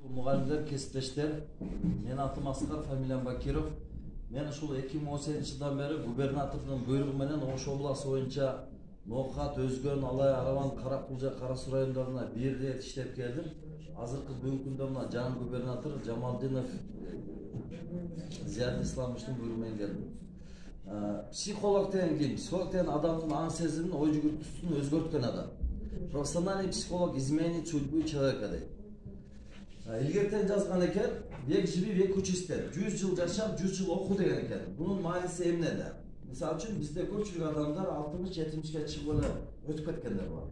Muğallimler, kesipleşler, men atım Asqar, familiyam Bakirov. Men ушул 2018 жылдан бeri губернатордун буйругу менен Ош обласы боюнча Ноқат, Өзгөн, Алай, Араван, Каракулжа, Кара Суу райондоруна бир рет иштеп келдим. Азыркы бүгүнкү күндө мына жан губернатор Жамалдинов Зият Исламовичтин буйругу менен келдим. Психолог деген ким? Психолог деген адамдын аң сезимин, ой жүгүртүүсүн өзгөрткөн адам. Профессиональный психолог изменит судьбу человека дейт. İlgerten жазган экен, век живи, век учись деп. 100 жыл жашап, 100 жыл окуу деген экен. Бунун мааниси эмнеде? Мисалы үчүн бизде көпчүлүк адамдар 60-70ге чыгып эле өтүп кеткендер бар.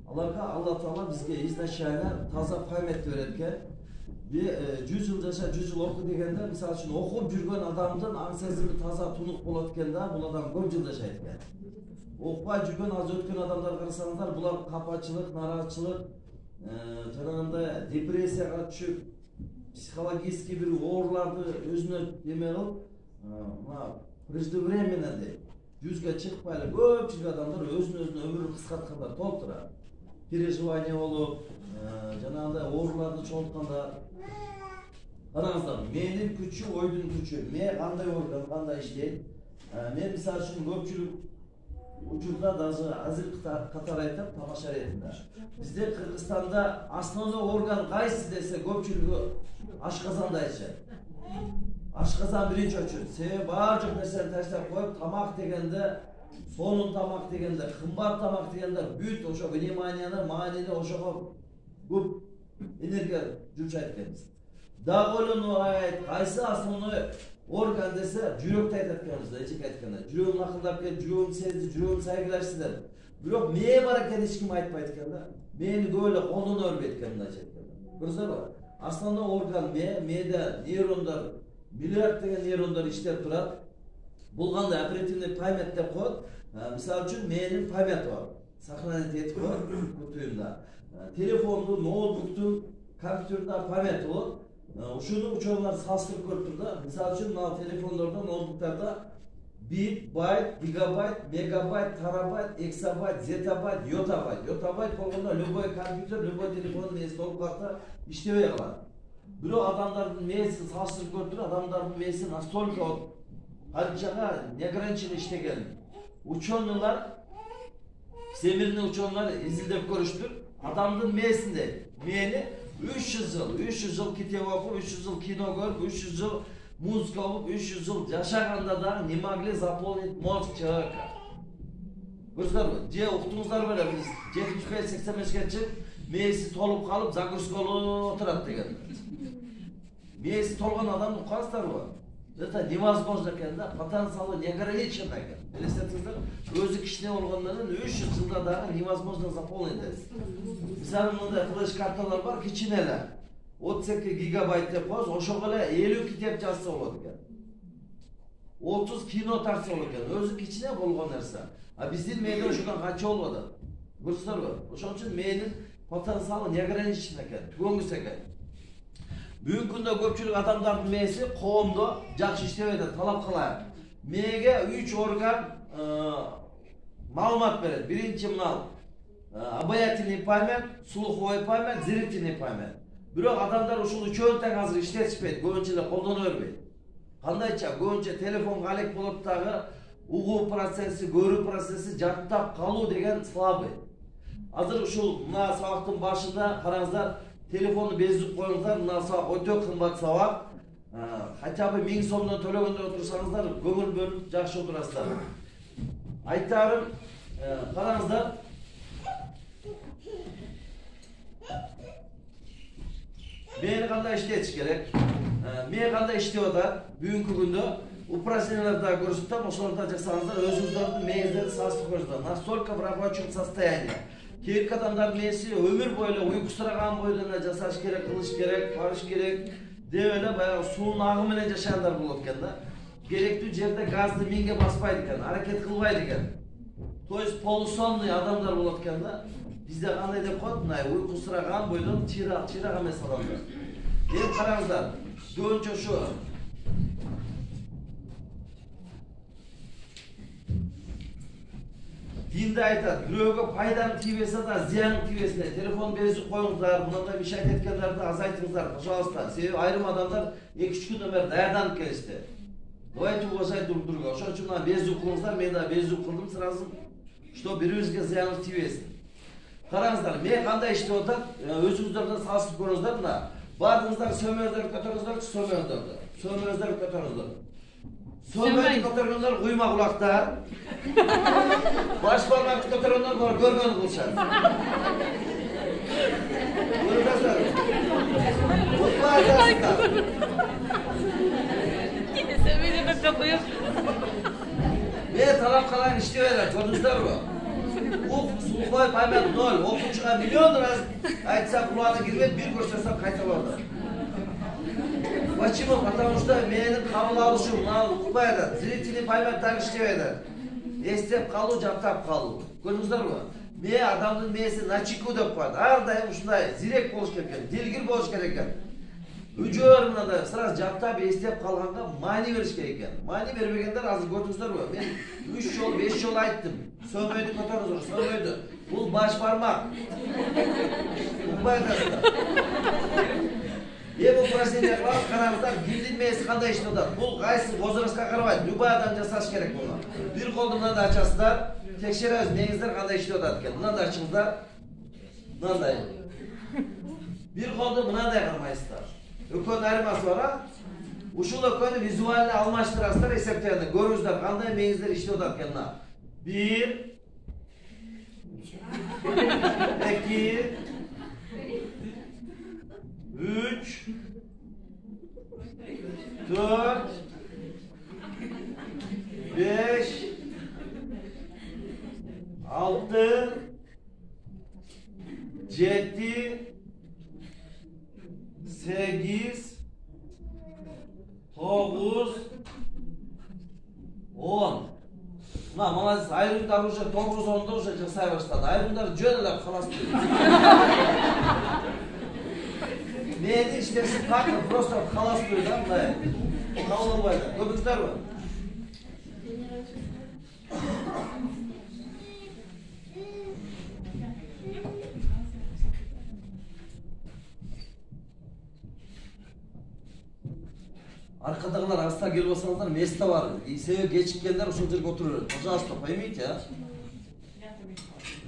Аларга Алла Таала бизге изначально таза память берет экен. 100 жыл жаша, 100 жыл окуу дегенде, мисалы үчүн окуп жүргөн адамдын аң сезими таза тунук болот экен да, бул адам көп жыл жашайт экен. Окубай жүргөн аз өткөн адамдар карасаңдар, булар капачылык, нараатчылык, жанагындай депрессияга түшүп, психологический бир ооруларды өзүнө эме кылып, преждевременно дейт. 100ге чыкпай эле көпчүлүк адамдар өзүнүн өмүрүн кыскарткандар толтура. Переживание болуп, жанагындай ооруларды чогултканда. Караңыздар, менин күчү, ойдун күчү. Мен кандай орган, кандай иштейт? Мен мисалы үчүн көпчүлүк учурда даже азыр катар айтып, тамаша ретинде. Бизде Кыргызстанда основной орган кайсы десе көпчүлүгү ашказанда айтышат. Ашказан биринчи очут. Себеби баар жок нерсени таштап коюп, тамак дегенде, сонун тамак дегенде, кымбат тамак дегенде бүт ошо вниманияны, маанини ошого көп энергия жумшайт экенбиз. Дагы ойлонуп айт, кайсы основной орган десе, жүрөктү айтат экенбиз да, эчеке айтканда. Жүрөгүм акылдап келди, жүрөгүм сезди, жүрөгүм сайгылашты деп. Бирок мээ бар экен эч ким айтпайт экен да. Мээни көп эле колдоно бербейт экен мындайча айтканда. Көрсөңүзбү? Основной орган мээде нейрондар, миллиард деген нейрондар иштеп турат. Бул кандай оперативный память деп коет. Мисалы үчүн мээнин памяти бар. Сохранить этип коет кутуюнда. Телефондун, ноутбуктун, компьютердун памяти болот. Ушуну учурлар салыштырып көрүп тур да. Мисалы үчүн мына телефондордо, ноутбуктарда бит, байт, гигабайт, мегабайт, терабайт, эксабайт, зетабайт, йотабайт. Йотабайт болгондо любой компьютер, любой телефондун мээси толук калса иштебей калат. Бирок адамдардын мээсин салыштырып көрүп тур, адамдардын мээси настолько канчага неограниченно иштеген. Ученыйлар, всемирный ученыйлар изилдеп көрүштүр. Адамдын мээсинде мээни 300 жыл китеп окуп, 300 жыл кино көрүп, 300 жыл музыка окуп, 300 жыл жашаганда да не могли заполнить мозг человека. Көрсөңүзбү? Же уктуңуздар беле биз 75-85ге чыгып, мээси толуп калып, загрузкалуу отурат деген. Мээси толгон адамды укасыздарбы? Это невозможно экен да, потенциалы неограничен экен. Элестетиңиздер, өзү кичине болгондон кийин 300 жылда дагы невозможно заполнить этет. Мисалы мындай флеш карталар бар, кичине эле. 32 гигабайт деп коебуз, ошого эле 50 китеп жазса болот экен. 30 кино тартса болот экен. Өзү кичине болгон нерсе. А биздин мээде ошондон канча болуп атат? Көрсөңүзбү? Ошон үчүн мээнин потенциалы неограничен экен, түгөнгүс экен. Бүгүнкү күндө көпчүлүк адамдардын мээси коомдо жакшы иштебей атат, талап кылайык. Мээге 3 орган маалымат берет. Биринчи мына обонятельный память, слуховой память, зрительный память. Бирок адамдар ушул үчөөнү тең азыр иштетишпейт, көбүнчө эле колдоно бербейт. Кандайча көбүнчө телефонго алек болуп дагы угуу процесси, көрүү процесси, жаттап калуу деген слабый. Азыр ушул мына сабактын башында караңыздар, телефонду безип коюңуздар, мына сабак өтө кымбат сабак. Хотя бы 1000 сомдон төлөгөндө отурсаңыздар, көңүл бөлүп жакшы отурасыздар. Айтарым, караңыздар. Мени кандай иштетиш керек? Мен кандай иштеп атат? Бүгүнкү күндө упражненияларда көрсөтөм, ошолорду жасаңыздар, өзүңүздөрдүн мээңиздерди салыштырып көрүңүздөр. Настолько в рабочем состоянии. Кээинки адамдардын мээси өмүр бою эле уйкусураган бойдон эле жасаш керек, кылыш керек, барыш керек деп эле баягы суунун агы менен жашагандар болот экен да. Керектүү жерде газды минге баспайт экен, аракет кылбайт экен. То есть полусонный адамдар болот экен да. Бизде кандай деп коет, мына уйкусураган бойдон чыйрак эмес адамдар. Эми караңыздар, көбүнчө ушу Dinde aytadi, birovga пайданы тийбесе да, зыянын тийбесин. Телефон безип коюңуздар, мындай иш айткандарды азайтыңыздар, пожалуйста. Себеби айрым адамдар 2-3 күн өмөр даярданып келишти. Давайте уважать друг друга. Ошон үчүн мына безип кылыңыздар, мен да безип кылдым сразу, что бирибизге зыяны тийбесин. Караңыздар, мен кандай иштеп атат, өзүңүздөрдөн салыштырып көрүңүздар мына. Бардыңыздар сөмөздөрдү көтөрүңүздар, сөмөздөрдү көтөрүңүздар. Sömöğünü kötürgünler kuyma kulaktar. Baş parmaklı kötürgünler var, görgön kılşar. Görgözler. Mutlu arkasında. Yine sömöğünü kapıyor. Ve talap kalan işleveler, gördünüzler mi? Bu sulkoy paymet nol, okuçuğa milyon lira aytsa kulağına girmedi, bir görsesem kayta vardı. Почему? Потому что менің қабыл алышым, ұқпайды, зрители пойматтан іштебеді. Естеп қалу, жаттап қалу. Көрдіңіздер ме? Мен адамның миесі начеку деп қойды. Әрдайым ушундай зирек болуш керек екен, дилгир болуш керек екен. Үжөр мынандай сразу жаттап естеп қалғанға мани беріш керек екен. Мани бербегендер азыр көрдіңіздер ме? Мен 3 жол, 5 жол айттым. Сөмөйді көтеріңіздер, сөмөйді. Бұл баш бармақ. Ұқпайдасыздар. Бұл упражнение қылып қараңыздар, билдин мейесі қандай іштеп атат. Бұл қайсы возрастқа қарабайды, любой адам жасаш керек бұны. Bir қолды мынандай ачасыздар, текшеріңіз мейіңіздер қандай іштеп атат екен. Мынандай ашыңыздар, мынандай. Bir қолды мынандай қармайсыздар. Өкөнün айырмасы бар, а? Ушул өкөнү визуально алмаштырасыздар, есептегенде көріңіздер қандай мейіңіздер іштеп атат екен. 1 2 3 4 5 6 7 8 9 10 Мына молодец, айрымдар уже 9-10'da уже жасай баштады. Айрымдар жөн эле калас. Meyeni işlersin kalkın, просто kalas böyle da mı? Kavlum var da, göbükler var. Arkadakiler hasta gelip olsanızlar mesle var. Seviye geçikkenler uşul жерге oturuyor. Пожалуйста, поймите, ya.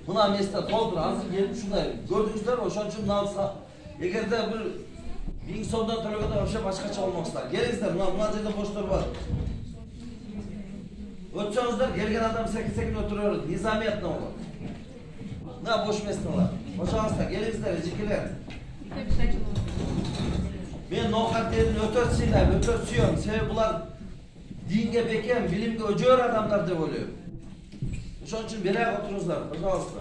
Buna mesle doldur, hazır gelip şunday. Gördüğünüzler o, şun için nalsa. Егерде bir 1000 сомдон төлөгөндө вообще башкача болмоксуздар. Келиңиздер, мына жерде боштор бар. Өтсөңүздөр, келген адам секин-секин отуруyor, низамиятно болот. Мына бош месталар. Пожалуйста, келиңиздер, эжекелер. Мен ноокаттерин өтө сыйлайм, өтө сүйөм. Себеби булар динге бекем, билимге өжөр адамдар деп ойлойм. Ошон үчүн бери отуруңуздар, пожалуйста.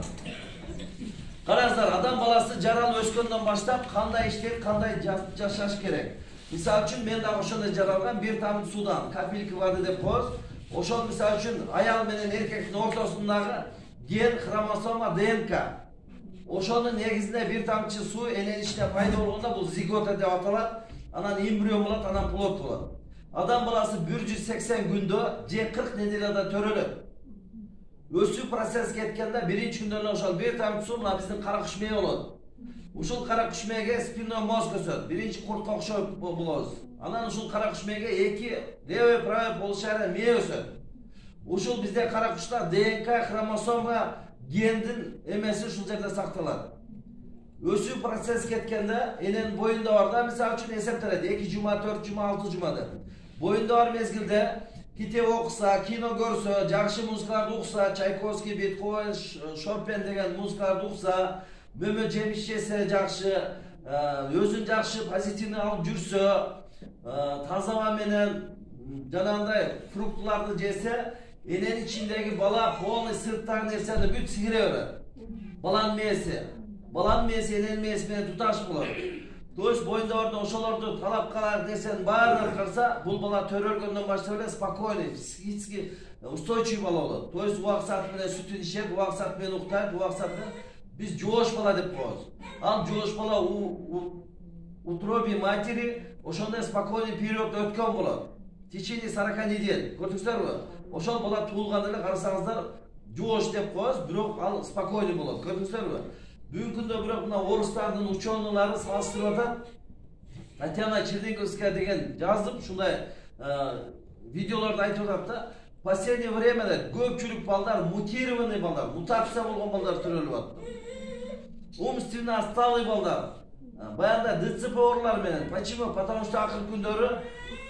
Қараңыздар, адам баласы жаралып өскөндөн баштап кандай иштеп, кандай жашаш керек. Мисалы үчүн мен да ошондой жаралган бир тамчы судан, капелька воды деп коебуз. Ошол мисалы үчүн аял менен эркектин ортосундагы ген хромосома ДНК. Ошонун негизинде бир тамчы суу эненин ичинде пайда болгондо бул зигота деп аталат. Анан эмбрион болот, анан плод болот. Адам баласы 180 күндө же 40 неделяда төрөлөт. Өсүү процесс кеткенде биринчи күндөн ошол бир тамчы суу мына биздин кара куш мээ болот. Ушул кара куш мээге спинной мозг өсөт. Биринчи куртка окшоп болобуз. Анан ушул кара куш мээге эки левый правый полушария мээ өсөт. Ушул бизде кара куштар ДНК хромосома гендин эмеси ушул жерде сакталат. Өсүү процесс кеткенде эненин боюнда барда мисалы үчүн эсептелет 2 жума, 4 жума, 6 жума деп. Боюнда бар мезгилде китеп окуса, кино көрсө, жакшы музыкаларды укса, Чайковский, Бетховен, Шопен деген музыкаларды укса, мөмө жемиш жесе жакшы, өзүн жакшы позитивный алып жүрсө, таза аба менен жанагындай фруктуларды жесе, эненин ичиндеги бала полный сырттагы нерсени бүт сиңире берет. Баланын мээси эненин мээси менен туташ болот. То есть боюнда барда ошолорду талап калар нерсенин баарын аткарса, бул бала төрөлгөндөн баштап эле спокойный, психически устойчивый бала болот. То есть убак саат менен сүтүн ичет, убак саат менен уктайт, убак саат менен биз жоош бала деп коебуз. Ал жоош бала утробе матери ошондой спокойный период өткөн болот. В течение 40 недель. Көрдүңүздөрбү? Ошол бала туулганда эле карасаңыздар, жоош деп коебуз, бирок ал спокойный болот. Көрдүңүздөрбү? Бүгүнкү күндө бирок мына орустардын ученыйлары салыштырып атат. Татьяна Черниговская деген жазып, ушундай видеолорду айтып атат да, в последнее время көпчүлүк балдар мутированный балдар, мутация болгон балдар төрөлүп атты. Умственно отсталый балдар. Баягында ДЦП оорулар менен. Почему? Потому что акыркы күндөрү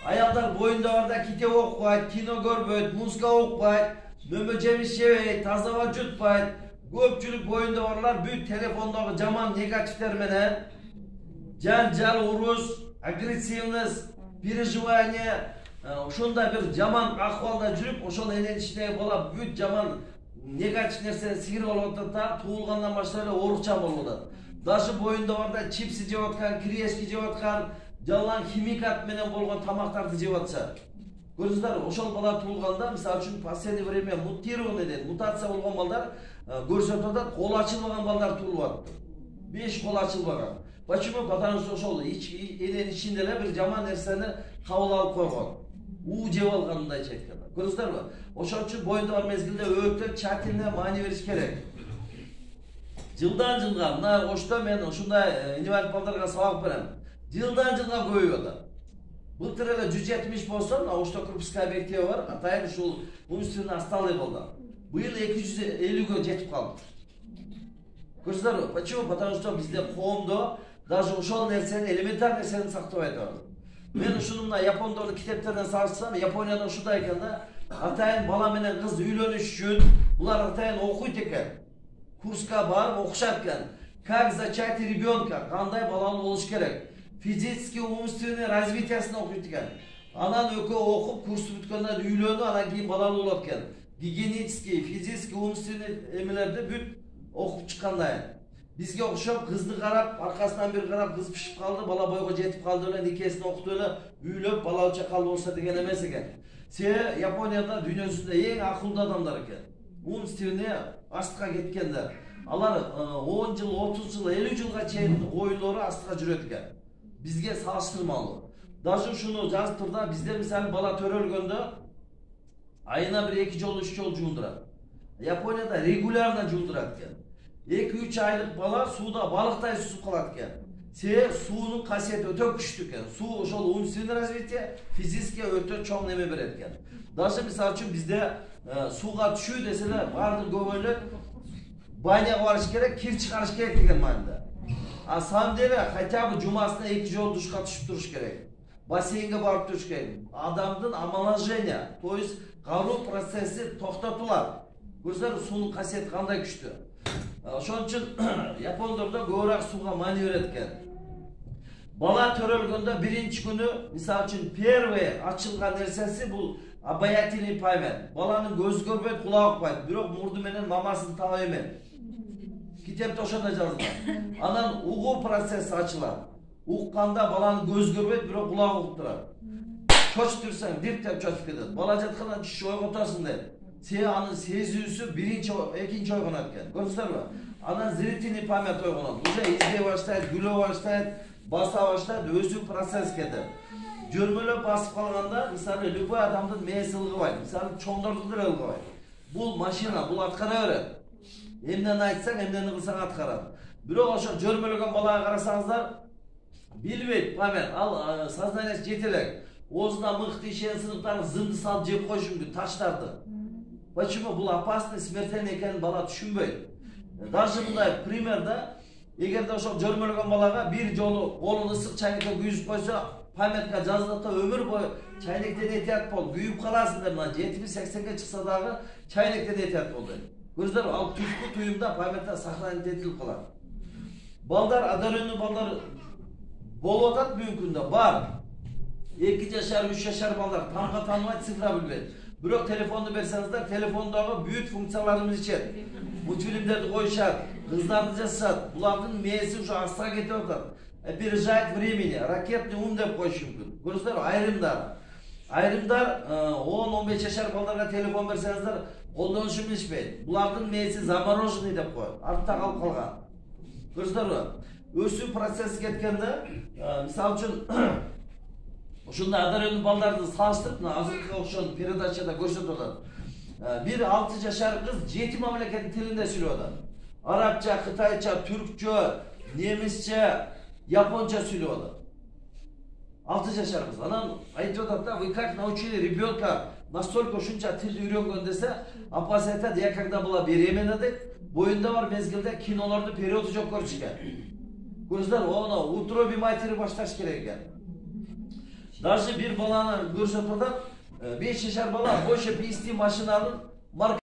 аялдар боюнда барда китеп окубайт, кино көрбөйт, музыка окубайт, мөмө жемиш жебейт, таза аба жутпайт. Көпчүлүк боюнда барлар бүт телефондогу жаман негативтер менен жанжал, уруш, агрессивность, переживание, ошондой бир жаман акыбалда жүрүп, ошол эненин ичине бала бүт жаман негатив нерсени сиңирип алып атат да, туулгандан баштап эле оорукчан болуп атат. Даже боюнда барда чипсы жеп аткан, кирешки жеп аткан, жалаң химикат менен болгон тамактарды жеп атса. Көрдүңүздөр, ошол бала туулганда, мисалы үчүн, последнее время мутированный дейт, мутация болгон балдар көрсөтүп атат, кол ачылбаган балдар туулуп атты. 5 кол ачылбаган. Почему? Потому что ошол эненин ичинде эле бир жаман нерсени кабыл алып койгон. У жеп алган мындайча айтканда. Көрдүңүздөрбү? Ошол үчүн боюнда бар мезгилде өтө тщательно маани бериш керек. Жылдан жылга мына Ошто мен ушундай инвалид балдарга сабак берем. Жылдан жылга көбөйүп атат. Былтыр эле 170 болсо, мына Ошто Крупская объективи бар, атайын ушул умственно отсталый балдар. Быйыл 250ге жетип калды. Көрдүңүздөрбү? Почему? Потому что бизде коомдо даже ошол нерсени, элементарный нерсени сактабай атабыз. Мен ушуну мына япондордун китептеринен салыштырсам, Японияда ушундай экен да, атайын бала менен кыз үйлөнүш үчүн булар атайын окуйт экен. Курска барып окушат экен. Как зачать ребенка, кандай балалуу болуш керек. Физически, умственный развитиясын окуйт экен. Анан экөө окуп, курс бүткөндөн үйлөнүп, анан кийин балалуу болот экен. Гигиенический, физический, умственный эмелерди бүт окуп чыккандай. Бизге окшоп кызды карап, аркасынан бир карап кыз пишип калды, бала бойго жетип калды эле, никесин окутуп эле, үйлөп, балалча калды болсо деген эмес экен. Себеби Японияда дүйнөсүндө эң акылдуу адамдар экен. Умственный астка кеткендер. Алар 10 жыл, 30 жыл, 50 жылга чейин оюлору астка жүрөт экен. Бизге салыштырмалуу. Даже ушуну жазып турда, бизде мисалы бала төрөлгөндө айына бир 2 жолу 3 жолу жуулдурат. Японияда регулярно жуулдурат экен. 2-3 айлык бала сууда балыктай сүзүп калат экен. Себеби суунун касиети өтө күчтүү экен. Суу ошол умственный развитие, физически өтө чоң неме берет экен. Даже мисалы үчүн бизде сууга түшүү деселер, баардык көбөйлөр баняга барыш керек, кир чыгарыш керек деген маанida. А самом деле хотя бы жумасына 2 жолу душка түшүп туруш керек. Бассейнге барып туруш керек. Адамдын омоложение, то есть кароо процесси токтотулат. Көрсөңүздөр, суунун касиети кандай күчтүү. Ошон үчүн япондордо көбүрөөк сууга маани берет экен. Бала төрөлгөндө биринчи күнү, мисалы үчүн, первый ачылган нерсеси бул обаятельный память. Баланын көзү көрбөйт, кулагы укпайт, бирок мурду менен мамасын таап эмен. Китепте ошондой жазылган. Анан угуу процесси ачылат. Укканда баланын көзү көрбөйт, бирок кулагы угуп турат. Чочуп турсаң, диптеп чочуп кетет. Бала жаткандан түш ойготосуң дейт. Себеби анын сезүүсү биринчи, экинчи ойгонот экен. Көрдүңүздөрбү? Анан зрительный память ойгонот. Уже издей баштайт, күлө баштайт, баса баштайт, өзү процесс кетет. Жөрмөлөп басып калганда, мисалы, любой адамдын мээси ылгыбайт. Мисалы, чоңдордун деле ылгыбайт. Бул машина, бул аткара берет. Эмнени айтсаң, эмнени кылсаң аткарат. Бирок ошо жөрмөлөгөн балага карасаңыздар, билбейт память, ал сознаниясы жете элек. Оозуна мыкты ишен сыныптарын зымды салып жеп коюшу мүмкүн, таштарды. Почему? Бул опасный, смертельный экенин бала түшүнбөйт. Даже мындай пример да, эгерде ошол жөрмөлөгөн балага бир жолу колун ысык чайнекке күйүзүп койсо, памятка жазылат да өмүр бою чайнектен этият бол, күйүп каласың деп, 70-80ге чыкса дагы чайнектен этият бол дейт. Көрдүңүздөрбү? Ал түпкү туюмда памятта сохранить этилип калат. Балдар, одаренный балдар болуп атат бүгүнкү күндө, бар. 2 жашар, 3 жашар балдар тамга таныбайт, цифра билбейт. Бирок телефонду берсеңиздер, телефондогу бүт функцияларыбыз ичет. Мультфильмдерди коюшат, кыздарды жасашат. Булардын мээси ушу астга кетип атат. Опережает времени, ракетный ум деп коюшу мүмкүн. Көрдүңүздөрбү? Айрымдар 10-15 жашар балдарга телефон берсеңиздер, колдонушу билишпейт. Булардын мээси замороженный деп коет, артта калып калган. Көрдүңүздөрбү? Өсүү процесси кеткенде, мисалы үчүн ушундай одаренный балдарды салыштырып, азыркы ошол передачада көрсөтүп атат. Bir 6 yaşar kız 7 memleketin dilinde söylüyorlar. Arapça, Kıtayça, Türkçe, Nemisçe, Japonca söylüyorlar. 6 yaşar kız. Anam ayıtıyorlar da вы как научили ребенка настолько şunca tilde үйренген dese apası aytады, я когда была беременна boyunda var mezgilde kinolarda periyodu çok görüşken. Kızlar ona утробе матери başlaş керек ekan. Даже bir balаны görsetmeden 5 yaşar bala boşa bir isteği maşinanın marka